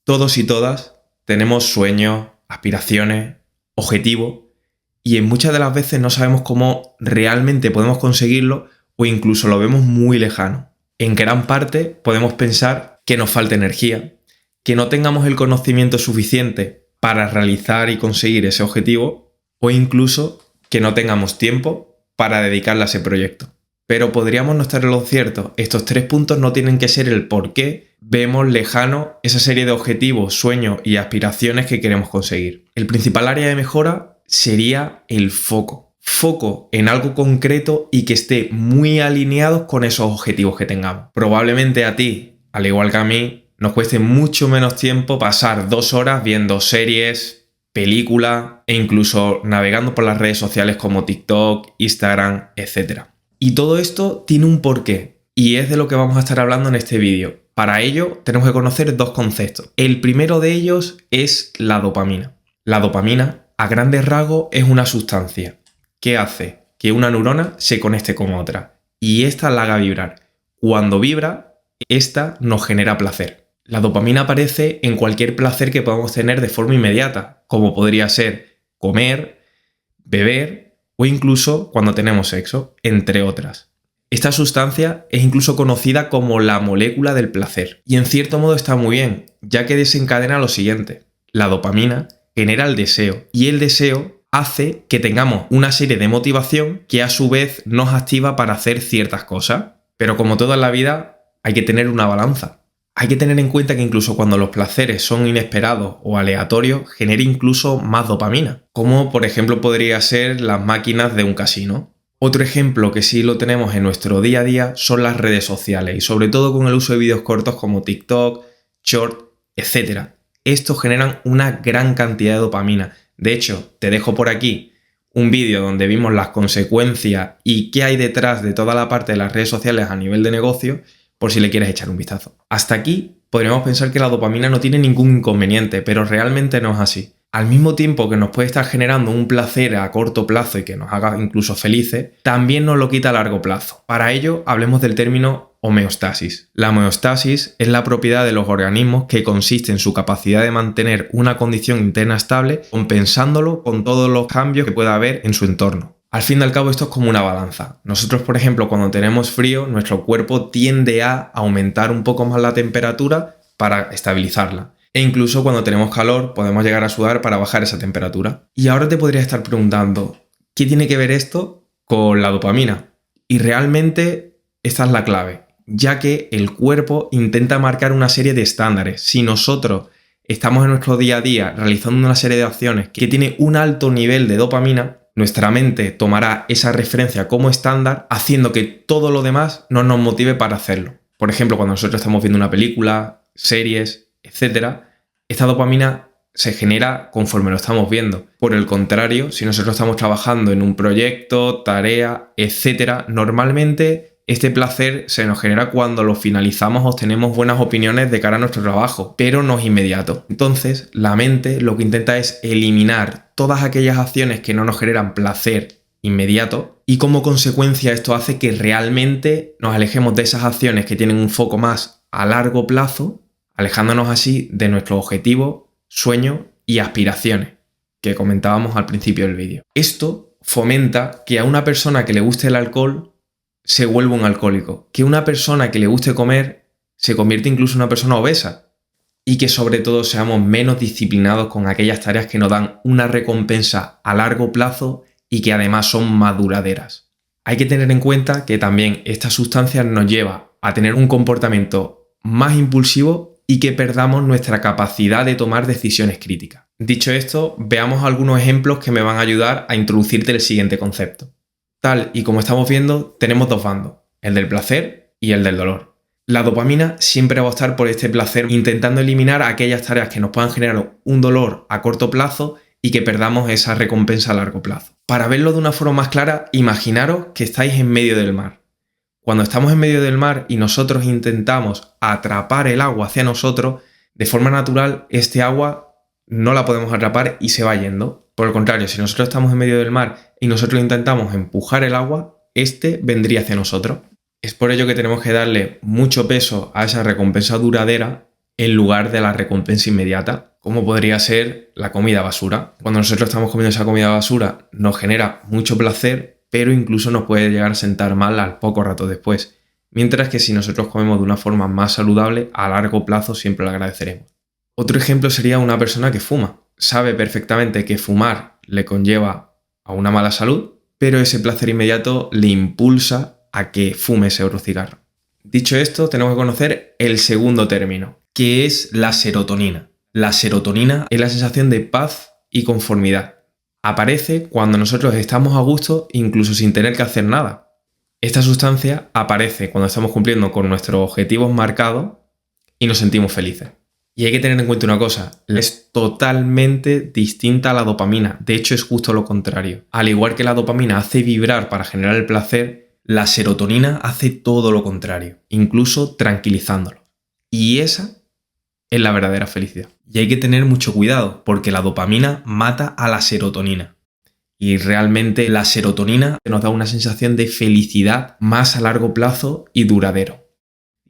Todos y todas tenemos sueños, aspiraciones, objetivos y en muchas de las veces no sabemos cómo realmente podemos conseguirlo o incluso lo vemos muy lejano. En gran parte podemos pensar que nos falta energía, que no tengamos el conocimiento suficiente para realizar y conseguir ese objetivo o incluso que no tengamos tiempo para dedicarle a ese proyecto. Pero podríamos no estar en lo cierto. Estos 3 puntos no tienen que ser el por qué vemos lejano esa serie de objetivos, sueños y aspiraciones que queremos conseguir. El principal área de mejora sería el foco. Foco en algo concreto y que esté muy alineado con esos objetivos que tengamos. Probablemente a ti, al igual que a mí, nos cueste mucho menos tiempo pasar 2 horas viendo series, películas e incluso navegando por las redes sociales como TikTok, Instagram, etc. Y todo esto tiene un porqué, y es de lo que vamos a estar hablando en este vídeo. Para ello, tenemos que conocer 2 conceptos. El primero de ellos es la dopamina. La dopamina, a grandes rasgos, es una sustancia que hace que una neurona se conecte con otra, y ésta la haga vibrar. Cuando vibra, ésta nos genera placer. La dopamina aparece en cualquier placer que podamos tener de forma inmediata, como podría ser comer, beber, o incluso cuando tenemos sexo, entre otras. Esta sustancia es incluso conocida como la molécula del placer. Y en cierto modo está muy bien, ya que desencadena lo siguiente. La dopamina genera el deseo, y el deseo hace que tengamos una serie de motivación que a su vez nos activa para hacer ciertas cosas. Pero como todo en la vida, hay que tener una balanza. Hay que tener en cuenta que incluso cuando los placeres son inesperados o aleatorios, genera incluso más dopamina, como por ejemplo podría ser las máquinas de un casino. Otro ejemplo que sí lo tenemos en nuestro día a día son las redes sociales y sobre todo con el uso de vídeos cortos como TikTok, Short, etc. Estos generan una gran cantidad de dopamina. De hecho, te dejo por aquí un vídeo donde vimos las consecuencias y qué hay detrás de toda la parte de las redes sociales a nivel de negocio, por si le quieres echar un vistazo. Hasta aquí podríamos pensar que la dopamina no tiene ningún inconveniente, pero realmente no es así. Al mismo tiempo que nos puede estar generando un placer a corto plazo y que nos haga incluso felices, también nos lo quita a largo plazo. Para ello, hablemos del término homeostasis. La homeostasis es la propiedad de los organismos que consiste en su capacidad de mantener una condición interna estable, compensándolo con todos los cambios que pueda haber en su entorno. Al fin y al cabo esto es como una balanza. Nosotros, por ejemplo, cuando tenemos frío, nuestro cuerpo tiende a aumentar un poco más la temperatura para estabilizarla. E incluso cuando tenemos calor podemos llegar a sudar para bajar esa temperatura. Y ahora te podría estar preguntando, ¿qué tiene que ver esto con la dopamina? Y realmente esta es la clave, ya que el cuerpo intenta marcar una serie de estándares. Si nosotros estamos en nuestro día a día realizando una serie de acciones que tiene un alto nivel de dopamina, nuestra mente tomará esa referencia como estándar, haciendo que todo lo demás no nos motive para hacerlo. Por ejemplo, cuando nosotros estamos viendo una película, series, etc., esta dopamina se genera conforme lo estamos viendo. Por el contrario, si nosotros estamos trabajando en un proyecto, tarea, etc., normalmente este placer se nos genera cuando lo finalizamos o tenemos buenas opiniones de cara a nuestro trabajo, pero no es inmediato. Entonces, la mente lo que intenta es eliminar todas aquellas acciones que no nos generan placer inmediato y como consecuencia esto hace que realmente nos alejemos de esas acciones que tienen un foco más a largo plazo, alejándonos así de nuestros objetivos, sueños y aspiraciones que comentábamos al principio del vídeo. Esto fomenta que a una persona que le guste el alcohol se vuelva un alcohólico, que una persona que le guste comer se convierte incluso en una persona obesa y que sobre todo seamos menos disciplinados con aquellas tareas que nos dan una recompensa a largo plazo y que además son más duraderas. Hay que tener en cuenta que también esta sustancia nos lleva a tener un comportamiento más impulsivo y que perdamos nuestra capacidad de tomar decisiones críticas. Dicho esto, veamos algunos ejemplos que me van a ayudar a introducirte el siguiente concepto. Tal y como estamos viendo, tenemos 2 bandos, el del placer y el del dolor. La dopamina siempre va a estar por este placer, intentando eliminar aquellas tareas que nos puedan generar un dolor a corto plazo y que perdamos esa recompensa a largo plazo. Para verlo de una forma más clara, imaginaros que estáis en medio del mar. Cuando estamos en medio del mar y nosotros intentamos atrapar el agua hacia nosotros, de forma natural este agua no la podemos atrapar y se va yendo. Por el contrario, si nosotros estamos en medio del mar y nosotros intentamos empujar el agua, este vendría hacia nosotros. Es por ello que tenemos que darle mucho peso a esa recompensa duradera en lugar de la recompensa inmediata, como podría ser la comida basura. Cuando nosotros estamos comiendo esa comida basura nos genera mucho placer, pero incluso nos puede llegar a sentar mal al poco rato después. Mientras que si nosotros comemos de una forma más saludable, a largo plazo siempre lo agradeceremos. Otro ejemplo sería una persona que fuma. Sabe perfectamente que fumar le conlleva a una mala salud, pero ese placer inmediato le impulsa a que fume ese otro cigarro. Dicho esto, tenemos que conocer el segundo término, que es la serotonina. La serotonina es la sensación de paz y conformidad. Aparece cuando nosotros estamos a gusto incluso sin tener que hacer nada. Esta sustancia aparece cuando estamos cumpliendo con nuestros objetivos marcados y nos sentimos felices. Y hay que tener en cuenta una cosa, es totalmente distinta a la dopamina, de hecho es justo lo contrario. Al igual que la dopamina hace vibrar para generar el placer, la serotonina hace todo lo contrario, incluso tranquilizándolo. Y esa es la verdadera felicidad. Y hay que tener mucho cuidado, porque la dopamina mata a la serotonina. Y realmente la serotonina nos da una sensación de felicidad más a largo plazo y duradero.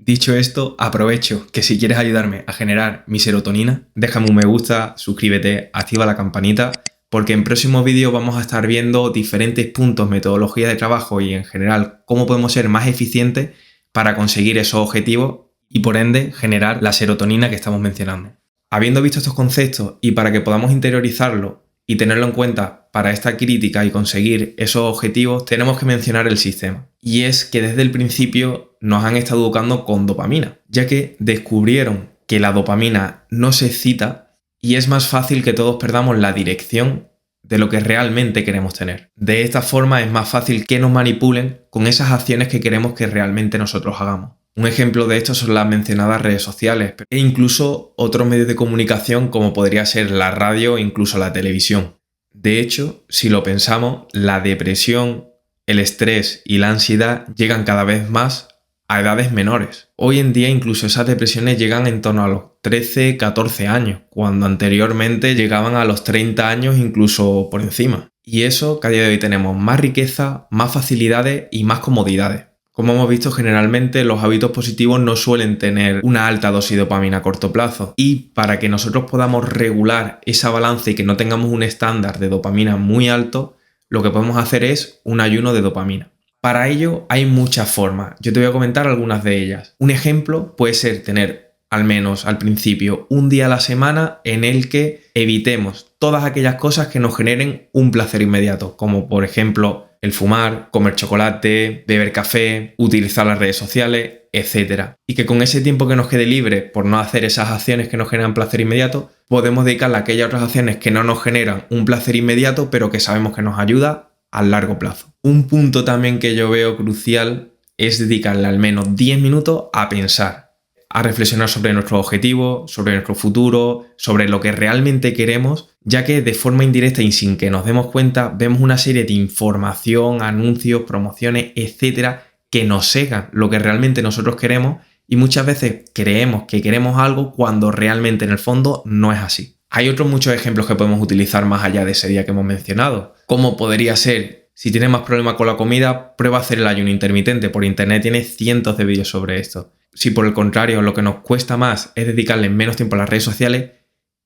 Dicho esto, aprovecho que si quieres ayudarme a generar mi serotonina, déjame un me gusta, suscríbete, activa la campanita, porque en próximos vídeos vamos a estar viendo diferentes puntos, metodología de trabajo y en general cómo podemos ser más eficientes para conseguir esos objetivos y por ende generar la serotonina que estamos mencionando. Habiendo visto estos conceptos y para que podamos interiorizarlo y tenerlo en cuenta para esta crítica y conseguir esos objetivos, tenemos que mencionar el sistema. Y es que desde el principio nos han estado educando con dopamina, ya que descubrieron que la dopamina no se excita y es más fácil que todos perdamos la dirección de lo que realmente queremos tener. De esta forma es más fácil que nos manipulen con esas acciones que queremos que realmente nosotros hagamos. Un ejemplo de esto son las mencionadas redes sociales e incluso otros medios de comunicación como podría ser la radio e incluso la televisión. De hecho, si lo pensamos, la depresión, el estrés y la ansiedad llegan cada vez más a edades menores. Hoy en día incluso esas depresiones llegan en torno a los 13, 14 años, cuando anteriormente llegaban a los 30 años incluso por encima. Y eso que a día de hoy tenemos más riqueza, más facilidades y más comodidades. Como hemos visto, generalmente los hábitos positivos no suelen tener una alta dosis de dopamina a corto plazo. Y para que nosotros podamos regular esa balanza y que no tengamos un estándar de dopamina muy alto, lo que podemos hacer es un ayuno de dopamina. Para ello hay muchas formas. Yo te voy a comentar algunas de ellas. Un ejemplo puede ser tener, al menos al principio, un día a la semana en el que evitemos todas aquellas cosas que nos generen un placer inmediato, como por ejemplo el fumar, comer chocolate, beber café, utilizar las redes sociales, etc. Y que con ese tiempo que nos quede libre por no hacer esas acciones que nos generan placer inmediato, podemos dedicarle a aquellas otras acciones que no nos generan un placer inmediato, pero que sabemos que nos ayuda a largo plazo. Un punto también que yo veo crucial es dedicarle al menos 10 minutos a pensar, a reflexionar sobre nuestros objetivos, sobre nuestro futuro, sobre lo que realmente queremos, ya que de forma indirecta y sin que nos demos cuenta vemos una serie de información, anuncios, promociones, etcétera, que nos cegan lo que realmente nosotros queremos y muchas veces creemos que queremos algo cuando realmente en el fondo no es así. Hay otros muchos ejemplos que podemos utilizar más allá de ese día que hemos mencionado, como podría ser, si tienes más problemas con la comida, prueba a hacer el ayuno intermitente. Por internet tienes cientos de vídeos sobre esto. Si por el contrario lo que nos cuesta más es dedicarle menos tiempo a las redes sociales,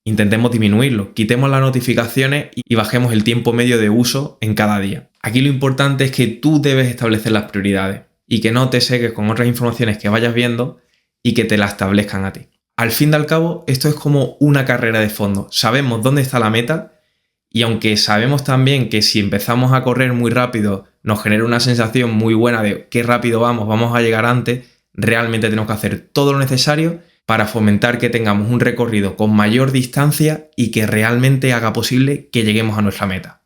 intentemos disminuirlo, quitemos las notificaciones y bajemos el tiempo medio de uso en cada día. Aquí lo importante es que tú debes establecer las prioridades y que no te cegues con otras informaciones que vayas viendo y que te las establezcan a ti. Al fin y al cabo, esto es como una carrera de fondo. Sabemos dónde está la meta y aunque sabemos también que si empezamos a correr muy rápido nos genera una sensación muy buena de qué rápido vamos a llegar antes, realmente tenemos que hacer todo lo necesario para fomentar que tengamos un recorrido con mayor distancia y que realmente haga posible que lleguemos a nuestra meta.